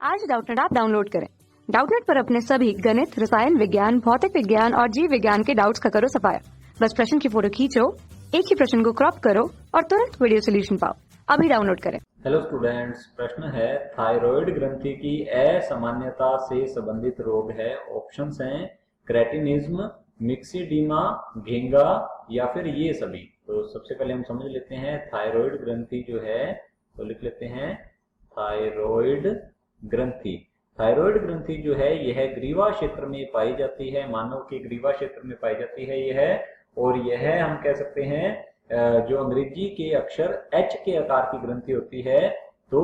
आज Doubtnut app download करें। Doubtnut पर अपने सभी गणित, रसायन विज्ञान, भौतिक विज्ञान और जीव विज्ञान के डाउट्स का करो सफाया। बस प्रश्न की फोटो खींचो, एक ही प्रश्न को क्रॉप करो और तुरंत वीडियो सोल्यूशन पाओ। अभी डाउनलोड करें। हेलो स्टूडेंट्स, प्रश्न है थायराइड ग्रंथि की असामान्यता से संबंधित रोग है। ऑप्शंस हैं क्रेटिनिज्म, मिक्सिडीमा, घेंगा या फिर ये सभी। तो सबसे पहले हम समझ लेते हैं थायराइड ग्रंथि जो है, तो लिख लेते हैं थायराइड ग्रंथि। थायराइड ग्रंथि जो है यह ग्रीवा क्षेत्र में पाई जाती है, मानव के ग्रीवा क्षेत्र में पाई जाती है यह, और यह हम कह सकते हैं जो अंग्रेजी के अक्षर H के आकार की ग्रंथि होती है। तो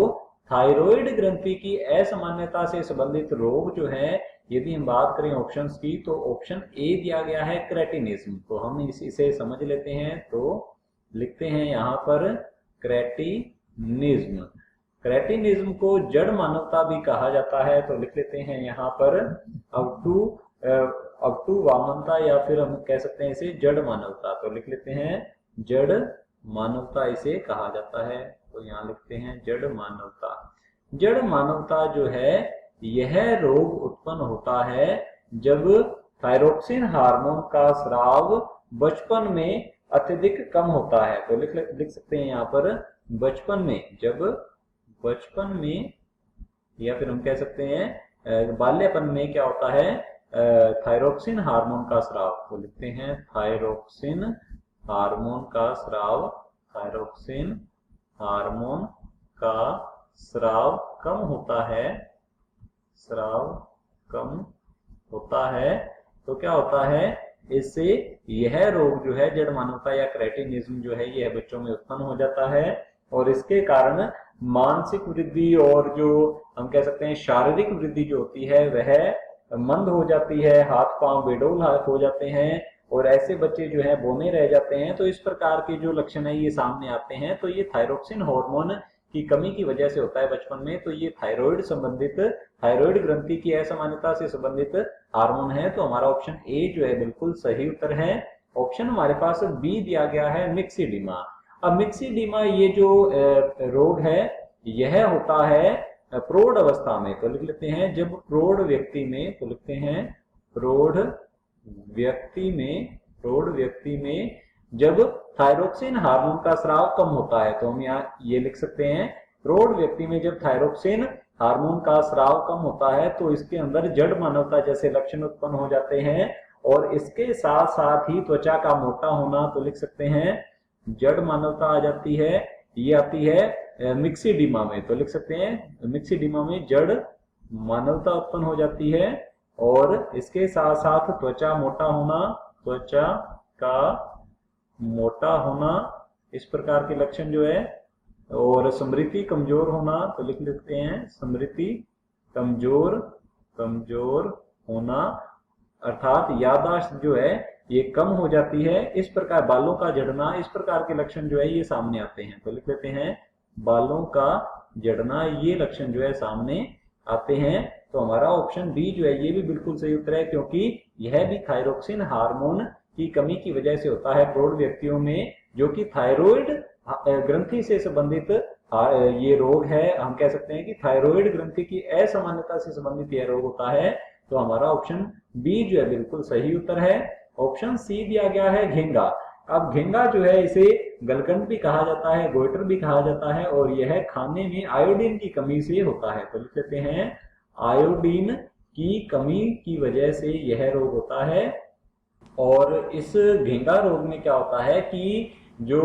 थायराइड ग्रंथि की असामान्यता से संबंधित रोग जो है, यदि हम बात करें ऑप्शंस की, तो ऑप्शन ए दिया गया है क्रेटिनिज्म। तो हम इसे समझ लेते हैं। तो लिखते हैं यहाँ पर क्रेटिनिज्म। क्रेटिनिज्म को जड़ मानवता भी कहा जाता है। तो लिख लेते हैं यहाँ पर अवटू वामनता, या फिर हम कह सकते हैं इसे जड़ मानवता। तो लिख लेते हैं जड़ मानवता इसे कहा जाता है। तो यहाँ लिखते हैं जड़ मानवता। जड़ मानवता जो है यह रोग उत्पन्न होता है जब थायरोक्सिन हार्मोन का स्राव बचपन में अत्यधिक कम होता है। तो लिख सकते हैं यहाँ पर बचपन में, जब बचपन में या फिर हम कह सकते हैं बाल्यपन में क्या होता है, थायरोक्सिन हार्मोन का स्राव। तो लिखते हैं थायरोक्सिन हार्मोन का स्राव। थायरोक्सिन हार्मोन का स्राव कम होता है, स्राव कम होता है। तो क्या होता है, इससे यह रोग जो है जड़ मानवता या क्रेटिनिज्म जो है यह बच्चों में उत्पन्न हो जाता है, और इसके कारण मानसिक वृद्धि और जो हम कह सकते हैं शारीरिक वृद्धि जो होती है वह मंद हो जाती है, हाथ पांव बेडौल हो जाते हैं, और ऐसे बच्चे जो है बोने रह जाते हैं। तो इस प्रकार के जो लक्षण है ये सामने आते हैं। तो ये थायरोक्सिन हार्मोन की कमी की वजह से होता है बचपन में। तो ये थायराइड संबंधित, थायराइड ग्रंथि की असामान्यता से संबंधित हार्मोन है। तो हमारा ऑप्शन ए जो है बिल्कुल सही उत्तर है। ऑप्शन हमारे पास बी दिया गया है मिक्सिडीमा। अब मिक्सिडीमा ये जो रोग है यह होता है प्रौढ़ अवस्था में। तो लिख लेते हैं जब प्रौढ़ व्यक्ति में, तो लिखते हैं प्रौढ़ व्यक्ति में जब थायरोक्सिन हार्मोन का स्राव कम होता है। तो हम यहाँ ये लिख सकते हैं प्रौढ़ व्यक्ति में जब थायरोक्सिन हार्मोन का स्राव कम होता है तो इसके अंदर जड़ मानवता जैसे लक्षण उत्पन्न हो जाते हैं, और इसके साथ साथ ही त्वचा का मोटा होना। तो लिख सकते हैं जड़ मानवता आ जाती है, ये आती है मिक्सिडीमा में। तो लिख सकते हैं मिक्सिडीमा में जड़ मानवता उत्पन्न हो जाती है, और इसके साथ साथ त्वचा मोटा होना, त्वचा का मोटा होना, इस प्रकार के लक्षण जो है, और स्मृति कमजोर होना। तो लिख लेते हैं स्मृति कमजोर होना, अर्थात याददाश्त जो है ये कम हो जाती है। इस प्रकार बालों का झड़ना, इस प्रकार के लक्षण जो है ये सामने आते हैं। तो लिख लेते हैं बालों का झड़ना, ये लक्षण जो है सामने आते हैं। तो हमारा ऑप्शन बी जो है ये भी बिल्कुल सही उत्तर है, क्योंकि यह भी थायरोक्सिन हार्मोन की कमी की वजह से होता है प्रौढ़ व्यक्तियों में, जो कि थायराइड ग्रंथि से संबंधित ये रोग है। हम कह सकते हैं कि थायराइड ग्रंथि की असामान्यता से संबंधित यह रोग होता है। तो हमारा ऑप्शन बी जो है बिल्कुल सही उत्तर है। ऑप्शन सी दिया गया है घेंगा। अब घेंगा जो है इसे गलगंड भी कहा जाता है, गोइटर भी कहा जाता है, और यह खाने में आयोडीन की कमी से होता है। तो लिख लेते हैं आयोडीन की कमी की वजह से यह रोग होता है। और इस घेंगा रोग में क्या होता है कि जो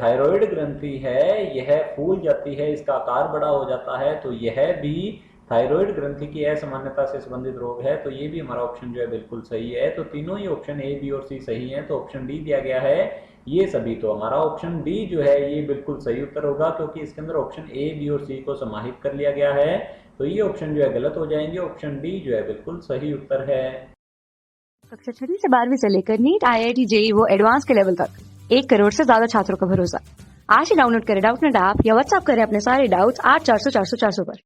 थायराइड ग्रंथि है यह फूल जाती है, इसका आकार बड़ा हो जाता है। तो यह भी थायराइड ग्रंथि की असामान्यता से संबंधित रोग है। तो ये भी हमारा ऑप्शन जो है बिल्कुल सही है। तो तीनों ही ऑप्शन ए, बी और सी सही है। तो ऑप्शन डी दिया गया है ये सभी। तो हमारा ऑप्शन डी जो है ये बिल्कुल सही उत्तर होगा, क्योंकि इसके अंदर ऑप्शन ए, बी और सी को समाहित कर लिया गया है। तो ये ऑप्शन जो है गलत हो जाएंगे। ऑप्शन डी जो है बिल्कुल सही उत्तर है। कक्षा 6 से 12वीं से लेकर नीट, IIT, JEE वो एडवांस के लेवल तक 1 करोड़ से ज्यादा छात्रों का भरोसा। आज ही डाउनलोड करें डाउटनेट ऐप या व्हाट्सएप करें अपने सारे डाउट्स 8400 400 400 पर।